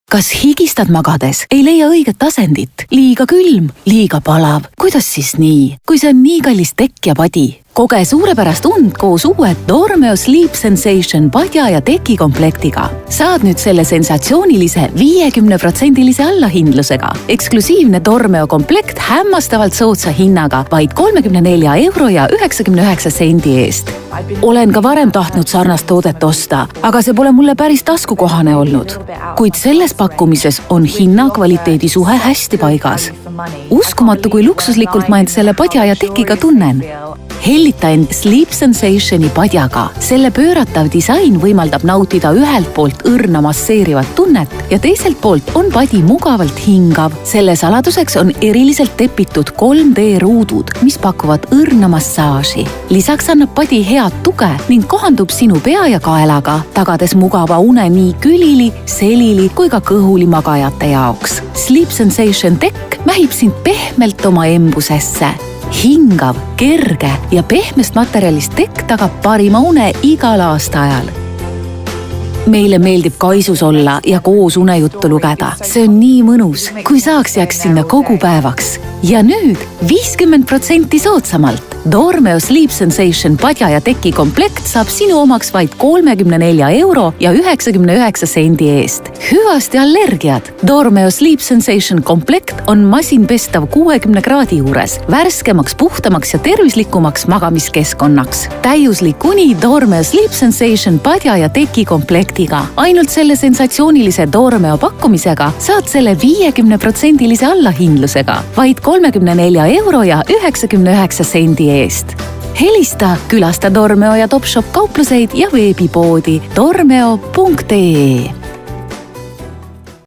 Kas higistad magades? Ei leia õiget asendit? Liiga külm? Liiga palav? Kuidas siis nii? Kui see on nii kallis tekk ja padi? Koge suurepärast und koos uue Dormeo Sleep Sensation padja ja teki komplektiga. Saad nüüd selle sensatsioonilise 50% allahindlusega. Eksklusiivne Dormeo komplekt hämmastavalt soodsa hinnaga vaid 34,99 € eest. Olen ka varem tahtnud sarnast toodet osta, aga see pole mulle päris taskukohane olnud. Kuid selles pakkumises on hinna-kvaliteedi suhe hästi paigas. Uskumatu, kui luksuslikult ma end selle padja ja tekiga tunnen. Hellita end Sleep Sensationi padjaga. Selle pööratav disain võimaldab nautida ühelt poolt õrna masseerivat tunnet ja teiselt poolt on padi mugavalt hingav. Selle saladuseks on eriliselt tepitud 3D ruudud, mis pakuvad õrna massaaži. Lisaks annab padi head tuge ning kohandub sinu pea ja kaelaga, tagades mugava une nii külili, selili kui ka kõhuli magajate jaoks. Sleep Sensation tekk mähib sind pehmelt oma embusesse. Hingav, kerge ja pehmest materjalist tekk tagab parima une igal aastaajal. Meile meeldib kaisus olla ja koos unejuttu lugeda. See on nii mõnus, kui saaks jääks sinna kogu päevaks. Ja nüüd 50% soodsamalt. Dormeo Sleep Sensation padja ja teki komplekt saab sinu omaks vaid 34,99 € eest. Hüvasti allergiad! Dormeo Sleep Sensation komplekt on masinpestav 60 kraadi juures, värskemaks, puhtamaks ja tervislikumaks magamiskeskkonnaks. Täiuslik uni Dormeo Sleep Sensation padja ja teki komplektiga. Ainult selle sensatsioonilise Dormeo pakkumisega saad selle 50% allahindlusega vaid 34,99 € eest. Helista, külasta Dormeo ja Topshop kaupluseid ja veebipoodi dormeo.ee.